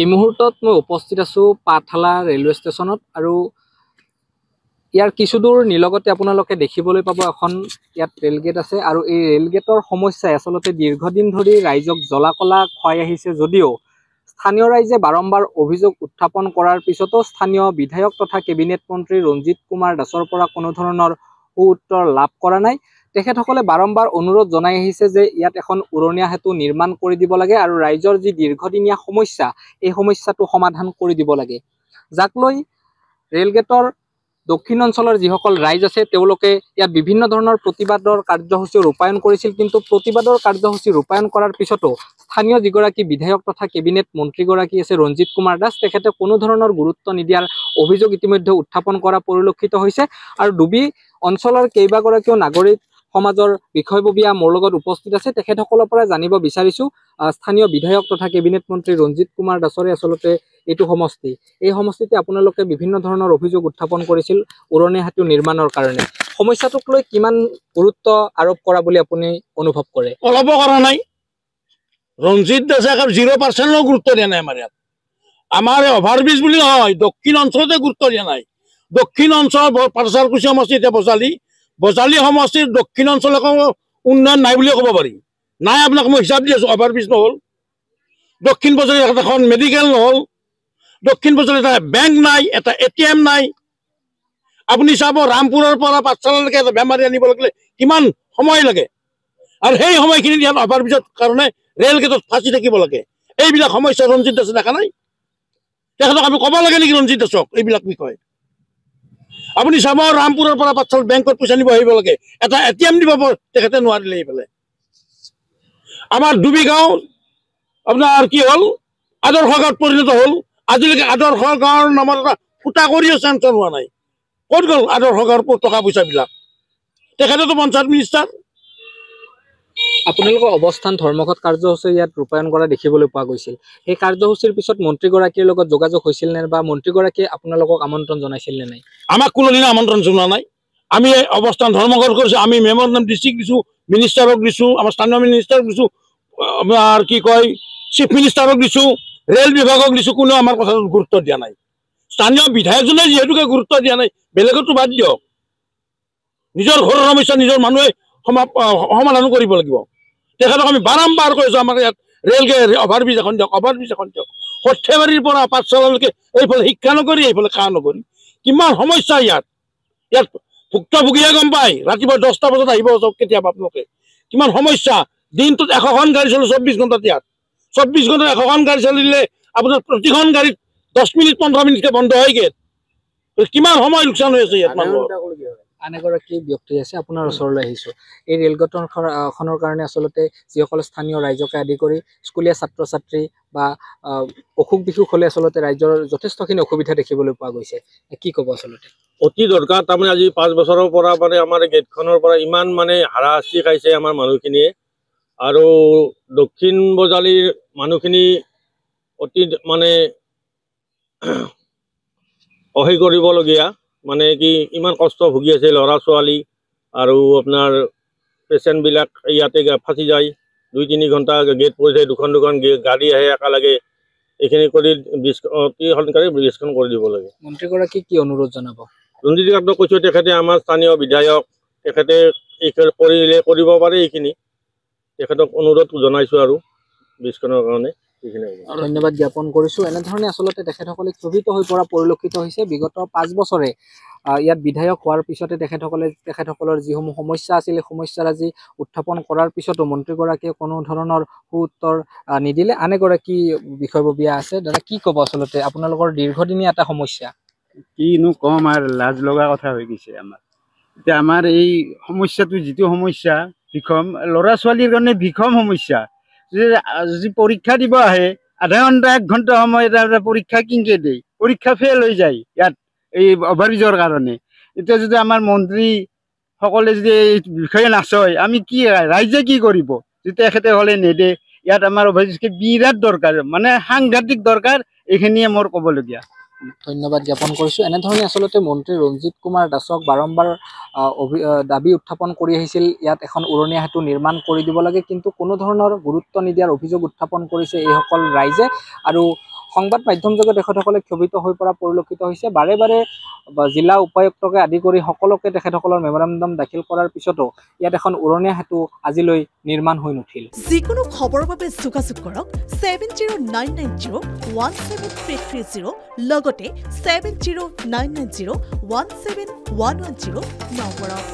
এই মুহূৰ্তত মই উপস্থিত আছো পাঠশালা ৰেলৱে ষ্টেচনত আৰু ইয়াৰ কিছু দূৰ নিলগতে আপোনালোকে দেখিবলৈ পাব এখন ইয়াত ৰেল গেট আছে আৰু এই ৰেল গেটৰ সমস্যাই আচলতে দীৰ্ঘদিন ধৰি ৰাইজক জ্বলা-কলা খুৱাই আহিছে যদিও স্থানীয় ৰাইজে বাৰম্বাৰ অভিযোগ উত্থাপন কৰাৰ পিছতো স্থানীয় বিধায়ক তথা কেবিনেট মন্ত্ৰী ৰঞ্জিত কুমাৰ দাসৰ পৰা কোনো ধৰণৰ উত্তৰ লাভ কৰা নাই। তেখেতসকলে বাৰম্বাৰ অনুৰোধ জনাই আহিছে যে ইয়াত এখন উৰণীয়া সেতু নিৰ্মাণ কৰি দিব লাগে আৰু ৰাইজৰ যি দীৰ্ঘদিনীয়া সমস্যা এই সমস্যাটো সমাধান কৰি দিব লাগে। যাক লৈ ৰেলগেটৰ দক্ষিণ অঞ্চলৰ যিসকল ৰাইজ আছে তেওঁলোকে ইয়াত বিভিন্ন ধৰণৰ প্ৰতিবাদৰ কাৰ্যসূচী ৰূপায়ণ কৰিছিল, কিন্তু প্ৰতিবাদৰ কাৰ্যসূচী ৰূপায়ণ কৰাৰ পিছতো স্থানীয় যিগৰাকী বিধায়ক তথা কেবিনেট মন্ত্ৰীগৰাকী আছে ৰঞ্জিত কুমাৰ দাস, তেখেতে কোনো ধৰণৰ গুৰুত্ব নিদিয়াৰ অভিযোগ ইতিমধ্যে উত্থাপন কৰা পৰিলক্ষিত হৈছে। আৰু ডুবি অঞ্চলৰ কেইবাগৰাকীও নাগৰিক সমাজৰ বিষয়ববীয়া মোৰ লগত উপস্থিত আছে। তেখেতসকলৰ পৰা জানিব বিচাৰিছো স্থানীয় বিধায়ক তথা কেবিনেট মন্ত্ৰী ৰঞ্জিত কুমাৰ দাসৰে আচলতে এইটো সমষ্টি, এই সমষ্টিতে আপোনালোকে বিভিন্ন ধৰণৰ অভিযোগ উত্থাপন কৰিছিল উৰণীয়া সেতু নিৰ্মাণৰ কাৰণে। সমস্যাটোক লৈ কিমান গুৰুত্ব আৰোপ কৰা বুলি আপুনি অনুভৱ কৰে? অলপো কৰা নাই। ৰঞ্জিত দাসে 0% গুৰুত্ব দিয়া নাই। আমাৰ ইয়াত আমাৰ অভাৰব্ৰিজ বুলি নহয়, দক্ষিণ অঞ্চলতে গুৰুত্ব দিয়া নাই। দক্ষিণ অঞ্চল পাঠশালকুছি সমষ্টি এতিয়া বজালী সমষ্টিৰ দক্ষিণ অঞ্চলৰ উন্নয়ন নাই বুলিয়ে ক'ব পাৰি। নাই, আপোনাক মই হিচাপ দি আছো। অভাৰব্ৰিজ নহ'ল, দক্ষিণ বজালী এখন মেডিকেল নহ'ল, দক্ষিণ বজালী এটা বেংক নাই, এটা ATM নাই। আপুনি চাব ৰামপুৰৰ পৰা পাঠশালালৈকে এটা বেমাৰী আনিব লাগিলে কিমান সময় লাগে, আৰু সেই সময়খিনিত ইয়াত অভাৰব্ৰিজৰ কাৰণে ৰেল গেটত ফাঁচি থাকিব লাগে। এইবিলাক সমস্যা ৰঞ্জিত দাসে দেখা নাই। তেখেতক আমি ক'ব লাগে নেকি ৰঞ্জিত দাসক এইবিলাক বিষয়? আপুনি চাব ৰামপুৰৰ পৰা পাঠশালা বেংকত পইচা নিব আহিব লাগে, এটা ATM দিব তেখেতে নোৱাৰিলে। এইফালে আমাৰ ডুবি গাঁও আপোনাৰ কি হ'ল, আদৰ্শ গাঁৱত পৰিণত হ'ল। আজিলৈকে আদৰ্শ গাঁৱৰ নামত এটা ফুটা কৰিও চেংচন হোৱা নাই। ক'ত গ'ল আদৰ্শ গাঁৱৰ টকা পইচাবিলাক? তেখেতেতো পঞ্চায়ত মিনিষ্টাৰ। আপোনালোকৰ অৱস্থান ধৰ্মঘট কাৰ্যসূচী ইয়াত ৰূপায়ণ কৰা দেখিবলৈ পোৱা গৈছিল। সেই কাৰ্যসূচীৰ পিছত মন্ত্ৰীগৰাকীৰ লগত যোগাযোগ হৈছিল নে, বা মন্ত্ৰীগৰাকীয়ে আপোনালোকক আমন্ত্ৰণ জনাইছিল নে নাই? আমাক কোনোদিনে আমন্ত্ৰণ জনোৱা নাই। আমি অৱস্থান ধৰ্মঘট কৰিছোঁ। আমি মেম'ৰেণ্ডাম ডিষ্ট্ৰিক্ট দিছোঁ, মিনিষ্টাৰক দিছোঁ, আমাৰ স্থানীয় মিনিষ্টাৰক দিছোঁ, আমাৰ কি কয় চিফ মিনিষ্টাৰক দিছোঁ, ৰেল বিভাগক দিছোঁ। কোনেও আমাৰ কথাটোত গুৰুত্ব দিয়া নাই। স্থানীয় বিধায়কজনে যিহেতুকে গুৰুত্ব দিয়া নাই, বেলেগতো বাদ দিয়ক। নিজৰ ঘৰৰ সমস্যা নিজৰ মানুহে সমাধান কৰিব লাগিব। তেখেতক আমি বাৰম্বাৰ কৈছোঁ আমাৰ ইয়াত ৰেল গেট অভাৰব্ৰিজ এখন দিয়ক, অভাৰব্ৰিজ এখন দিয়ক। সৰ্থেবাৰীৰ পৰা পাঠশালালৈকে এইফালে শিক্ষা নগৰী, এইফালে খা নগৰী। কিমান সমস্যা ইয়াত ভুক্তভোগীয়ে গম পায়। ৰাতিপুৱা 10টা বজাত আহিব কেতিয়াবা আপোনালোকে, কিমান সমস্যা। দিনটোত 100খন গাড়ী চলে 24 ঘণ্টাত। ইয়াত 24 ঘণ্টাত 100খন গাড়ী চলিলে আপোনাৰ প্ৰতিখন গাড়ীত 10 মিনিট 15 মিনিটকে বন্ধ হয় গেট। কিমান সময় লোকচান হৈ আছে ইয়াত মানুহৰ। আন এগৰাকী ব্যক্তি আছে, আপোনাৰ ওচৰলৈ আহিছো। এই ৰেলগেটখনৰ কাৰণে আচলতে যিসকল স্থানীয় ৰাইজকে আদি কৰি স্কুলীয়া ছাত্ৰ ছাত্ৰী বা অসুখ বিসুখ হ'লে আচলতে ৰাইজৰ যথেষ্টখিনি অসুবিধা দেখিবলৈ পোৱা গৈছে, কি ক'ব আচলতে? অতি দৰকাৰ। তাৰমানে আজি 5 বছৰৰ পৰা মানে আমাৰ গেটখনৰ পৰা ইমান মানে হাৰাশাস্তি খাইছে আমাৰ মানুহখিনিয়ে, আৰু দক্ষিণ বজালীৰ মানুহখিনি অতি মানে সহায় কৰিবলগীয়া। মানে কি ইমান কষ্ট ভুগি আছে ল'ৰা ছোৱালী, আৰু আপোনাৰ পেচেণ্টবিলাক ইয়াতে ফাঁচি যায়। 2-3 ঘণ্টা গেট পৰিছে, দুখন গাড়ী আহে একেলগে। এইখিনি কৰি অতি সোনকালে ব্ৰিজখন কৰি দিব লাগে। মন্ত্ৰীগৰাকীক কি অনুৰোধ জনাব? ৰঞ্জিত দাসক কৈছোঁ, তেখেতে আমাৰ স্থানীয় বিধায়ক, তেখেতে এইখিনি কৰিব পাৰে। এইখিনি তেখেতক অনুৰোধ জনাইছোঁ আৰু ব্ৰিজখনৰ কাৰণে। ধন্যবাদ জ্ঞাপন কৰিছোঁ। এনেধৰণে আচলতে তেখেতসকলে ক্ষোভিত হৈ পৰা পৰিলক্ষিত হৈছে। বিগত 5 বছৰে ইয়াত বিধায়ক হোৱাৰ পিছতে তেখেতসকলৰ যিসমূহ সমস্যা আছিল, এই সমস্যাৰ আজি উত্থাপন কৰাৰ পিছতো মন্ত্ৰীগৰাকীয়ে কোনো ধৰণৰ উত্তৰ নিদিলে। আন এগৰাকী বিষয়ববীয়া আছে। দাদা, কি ক'ব আচলতে আপোনালোকৰ দীৰ্ঘদিনীয়া এটা সমস্যা? কিনো কম, আৰু লাজ লগা কথা হৈ গৈছে আমাৰ। এতিয়া আমাৰ এই সমস্যাটো যিটো সমস্যা বিষম, ল'ৰা ছোৱালীৰ কাৰণে বিষম সমস্যা। যদি পৰীক্ষা দিব আহে, আধা ঘণ্টা 1 ঘণ্টা সময় এটা পৰীক্ষা কিনকে দিয়ে, পৰীক্ষা ফেল হৈ যায় ইয়াত এই অভাৰব্ৰিজৰ কাৰণে। এতিয়া যদি আমাৰ মন্ত্ৰী সকলে যদি এই বিষয়ে নাচয়, আমি কি ৰাইজে কি কৰিব? যদি তেখেতে হ'লে নেদে, ইয়াত আমাৰ অভাৰব্ৰিজকে বিৰাট দৰকাৰ, মানে সাংঘাতিক দৰকাৰ। এইখিনিয়ে মোৰ ক'বলগীয়া। ধন্যবাদ জ্ঞাপন কৰিছোঁ। এনেধৰণে আচলতে মন্ত্ৰী ৰঞ্জিত কুমাৰ দাসক বাৰম্বাৰ দাবী উত্থাপন কৰি আহিছিল, ইয়াত এখন উৰণীয়া সেতু নিৰ্মাণ কৰি দিব লাগে, কিন্তু কোনো ধৰণৰ গুৰুত্ব নিদিয়াৰ অভিযোগ উত্থাপন কৰিছে এইসকল ৰাইজে। আৰু সংবাদ মাধ্যমযোগে তেখেতসকলে ক্ষোভিত হৈ পৰা পৰিলক্ষিত হৈছে। বাৰে বাৰে জিলা উপায়ুক্তকে আদি কৰি সকলোকে তেখেতসকলৰ মেমৰেণ্ডাম দাখিল কৰাৰ পিছতো ইয়াত এখন উৰণীয়া সেতু আজিলৈ নিৰ্মাণ হৈ নুঠিল। যিকোনো খবৰৰ বাবে যোগাযোগ কৰক 7099017330 লগতে 7099017110 নম্বৰত।